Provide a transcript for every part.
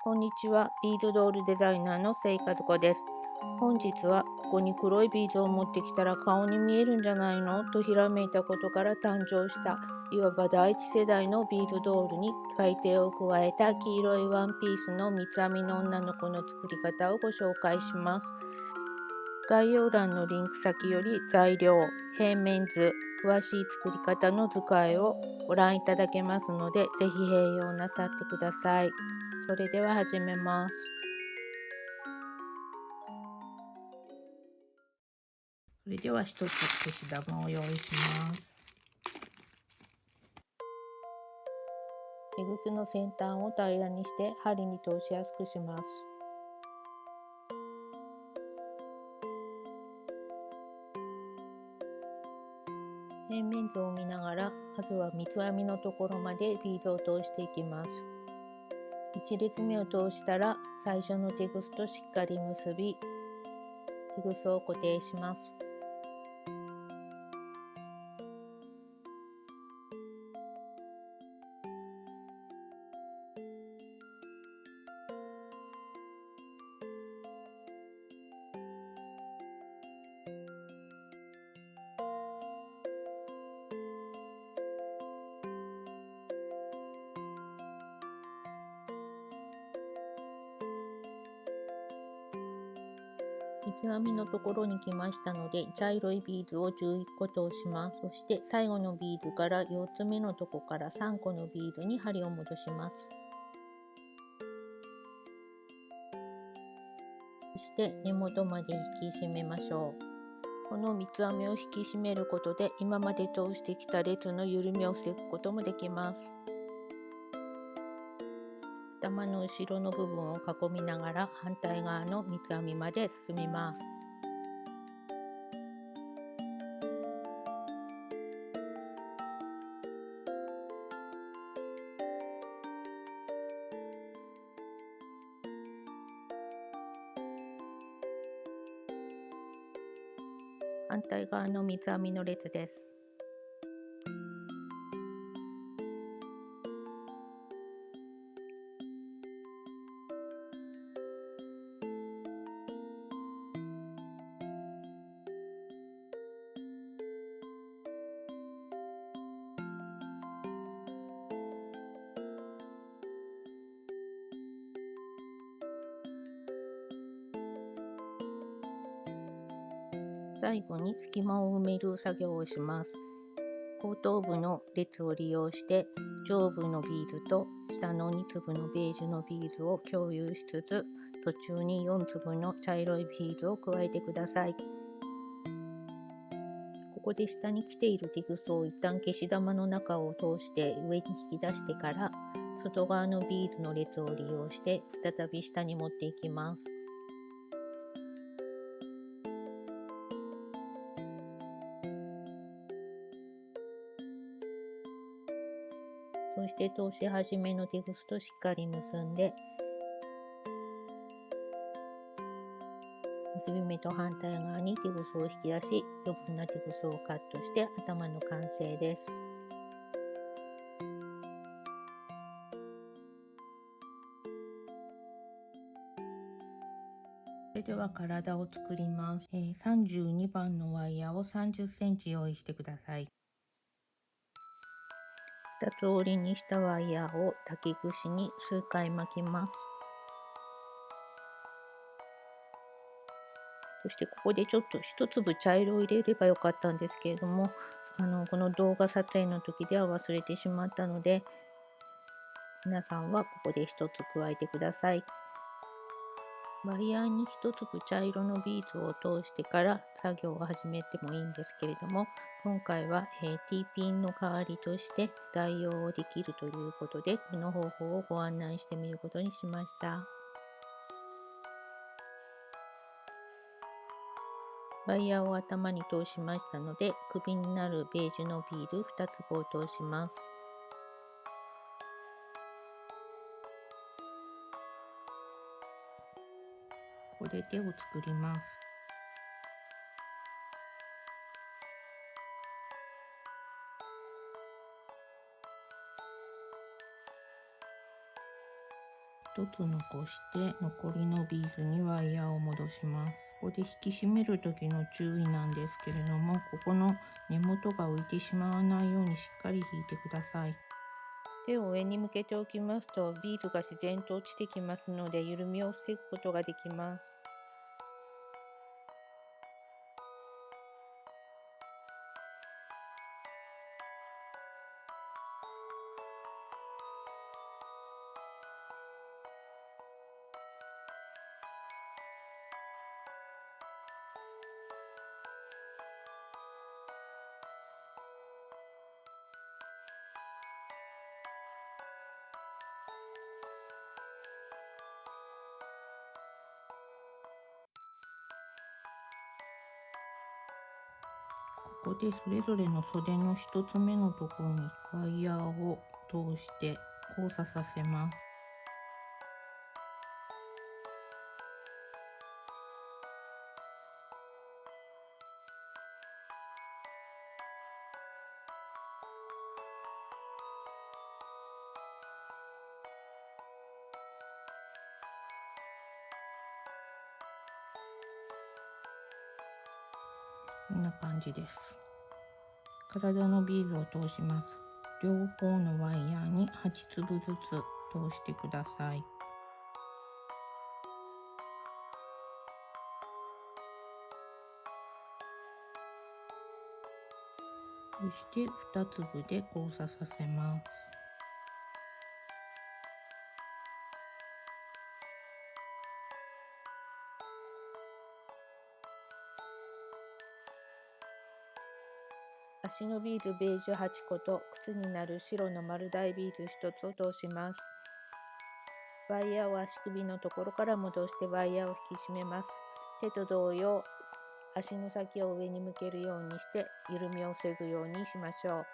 こんにちは。ビードドールデザイナーのせいかずこです。本日はここに黒いビーズを持ってきたら顔に見えるんじゃないのとひらめいたことから誕生したいわば第一世代のビードドールに改訂を加えた黄色いワンピースの三つ編みの女の子の作り方をご紹介します。概要欄のリンク先より材料、平面図、詳しい作り方の図解をご覧いただけますので、ぜひ併用なさってください。それでは始めます。それでは一つ消し玉を用意します。手ぐつの先端を平らにして針に通しやすくします。平面図を見ながら、まずは三つ編みのところまでビーズを通していきます。1列目を通したら最初のテグスとしっかり結び、テグスを固定します。三つ編みのところに来ましたので、茶色いビーズを11個通します。そして最後のビーズから4つ目のとこから3個のビーズに針を戻します。そして根元まで引き締めましょう。この三つ編みを引き締めることで今まで通してきた列の緩みを防ぐこともできます。頭の後ろの部分を囲みながら反対側の三つ編みまで進みます。反対側の三つ編みの列です。最後に隙間を埋める作業をします。後頭部の列を利用して上部のビーズと下の2粒のベージュのビーズを共有しつつ、途中に4粒の茶色いビーズを加えてください。ここで下に来ているティグスを一旦消し玉の中を通して上に引き出してから、外側のビーズの列を利用して再び下に持っていきます。そして通し始めのテグスとしっかり結んで、結び目と反対側にテグスを引き出し、余分なテグスをカットして頭の完成です。それでは体を作ります。32番のワイヤーを30センチ用意してください。2つ折りにしたワイヤーを竹串に数回巻きます。そしてここでちょっと一粒茶色を入れればよかったんですけれども、この動画撮影の時では忘れてしまったので、皆さんはここで一つ加えてください。ワイヤーに一粒茶色のビーズを通してから作業を始めてもいいんですけれども、今回は、T ピンの代わりとして代用できるということで、この方法をご案内してみることにしました。ワイヤーを頭に通しましたので、首になるベージュのビール2粒を通します。ここで手を作ります。一つ残して残りのビーズにワイヤーを戻します。ここで引き締める時の注意なんですけれども、ここの根元が浮いてしまわないようにしっかり引いてください。手を上に向けておきますとビーズが自然と落ちてきますので緩みを防ぐことができます。ここでそれぞれの袖の1つ目のところにワイヤーを通して交差させます。こんな感じです。体のビーズを通します。両方のワイヤーに8粒ずつ通してください。そして2粒で交差させます。足のビーズベージュ8個と靴になる白の丸大ビーズ1つを通します。ワイヤーを足首のところから戻してワイヤーを引き締めます。手と同様、足の先を上に向けるようにして緩みを防ぐようにしましょう。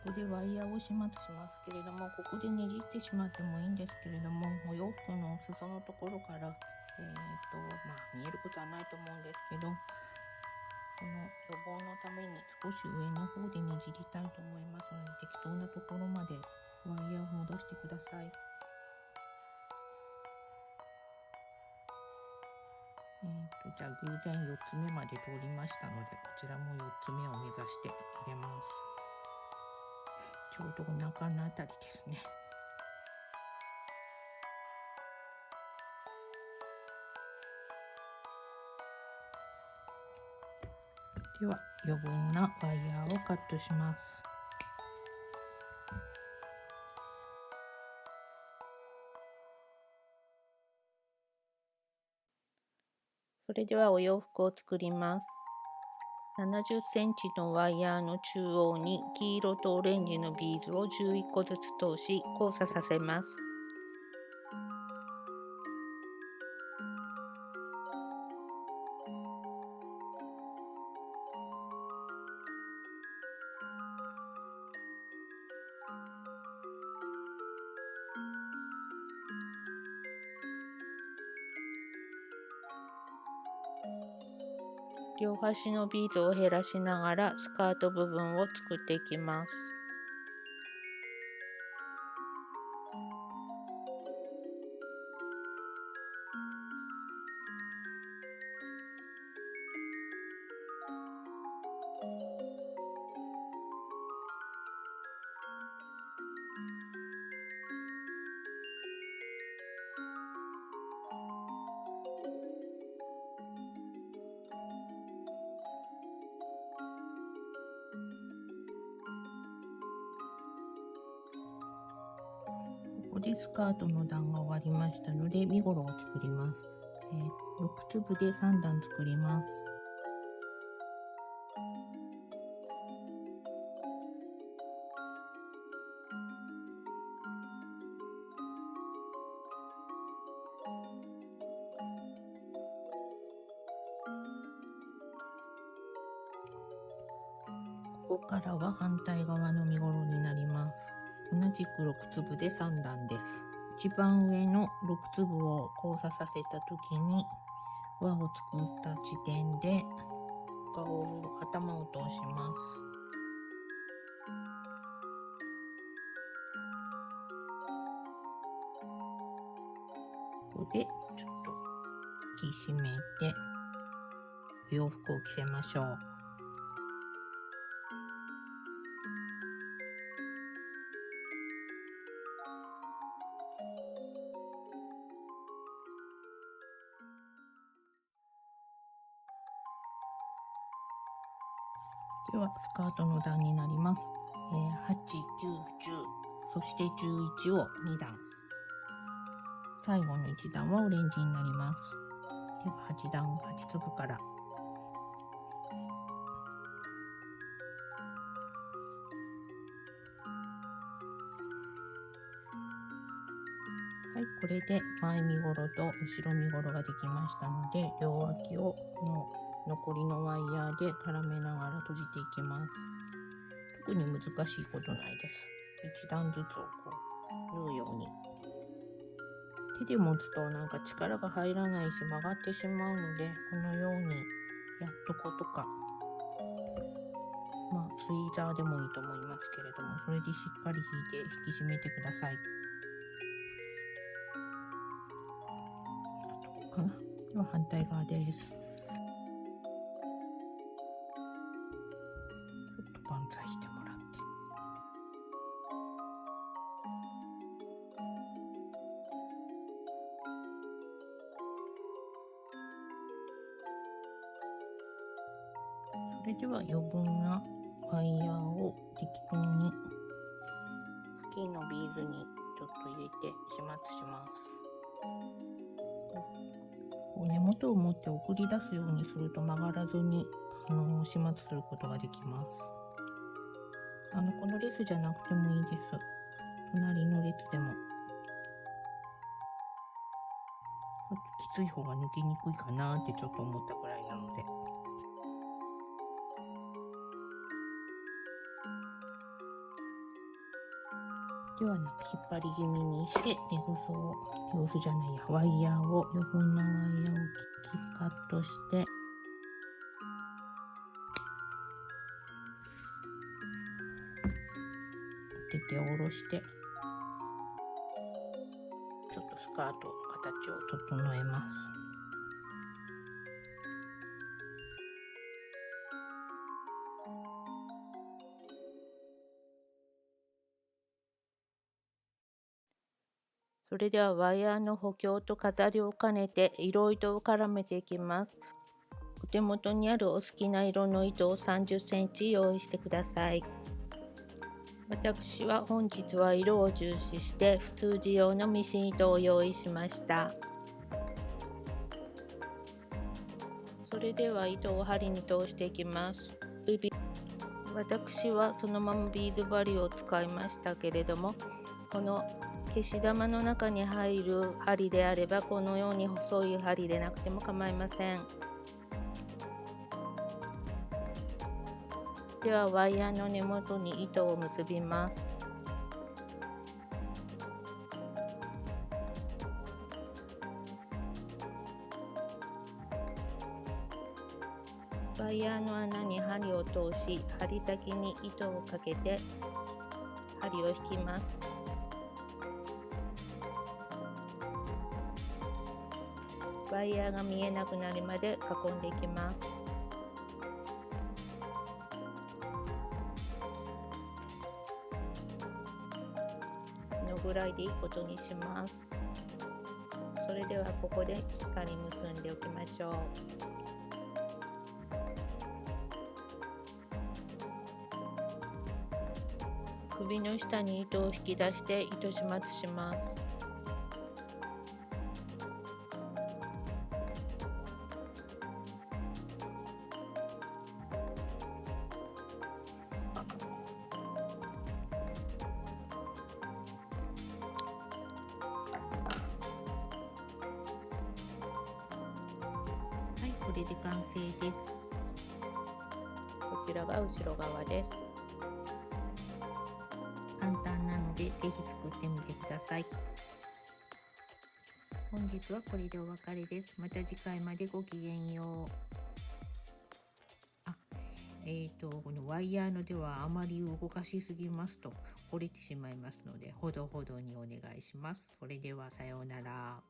ここでワイヤーを始末しますけれども、ここでねじってしまってもいいんですけれども、お洋服の裾のところから、見えることはないと思うんですけど、この予防のために少し上の方でねじりたいと思いますので、適当なところまでワイヤーを戻してください。じゃあ偶然4つ目まで通りましたので、こちらも4つ目を目指して入れます。ちょうどお腹のあたりですね。では余分なワイヤーをカットします。それではお洋服を作ります。70センチのワイヤーの中央に黄色とオレンジのビーズを11個ずつ通し交差させます。両端のビーズを減らしながらスカート部分を作っていきます。こでスカートの段が終わりましたので、身ごろを作ります。6粒で3段作ります。ここからは反対側の身ごろになります。同じく6粒で3段です。一番上の6粒を交差させた時に輪を作った時点で頭を通します。ここでちょっと引き締めて洋服を着せましょう。ではスカートの段になります。8、9、10、そして11を2段。最後の1段はオレンジになります。では8段、8粒から。はい、これで前身ごろと後ろ身ごろができましたので、両脇を残りのワイヤーで絡めながら閉じていきます。特に難しいことないです。一段ずつを縫うように。手で持つとなんか力が入らないし曲がってしまうので、このようにやっとことか、ツイーザーでもいいと思いますけれども、それでしっかり引いて引き締めてください。かな。では反対側です。ちょっと万歳してもらって。それでは余分なワイヤーを適当に付近のビーズにちょっと入れて始末します。根元を持って送り出すようにすると曲がらずに始末することができます。この列じゃなくてもいいです。隣の列でも。ちょっときつい方が抜きにくいかなってちょっと思ったくらいなので。では引っ張り気味にしてワイヤーを余分なワイヤーをカットして手で下ろしてちょっとスカートの形を整えます。それではワイヤーの補強と飾りを兼ねて色糸を絡めていきます。お手元にあるお好きな色の糸を30センチ用意してください。私は本日は色を重視して普通地用のミシン糸を用意しました。それでは糸を針に通していきます。私はそのままビーズ針を使いましたけれども、この消し玉の中に入る針であればこのように細い針でなくても構いません。ではワイヤーの根元に糸を結びます。ワイヤーの穴に針を通し、針先に糸をかけて針を引きます。ワイヤーが見えなくなるまで囲んでいきます。このぐらいでいいことにします。それではここでしっかり結んでおきましょう。首の下に糸を引き出して糸始末します。はい、これで完成です。こちらが後ろ側です。簡単なのでぜひ作ってみてください。本日はこれでお別れです。また次回までごきげんよう。あ、このワイヤーのではあまり動かしすぎますと折れてしまいますので、ほどほどにお願いします。それではさようなら。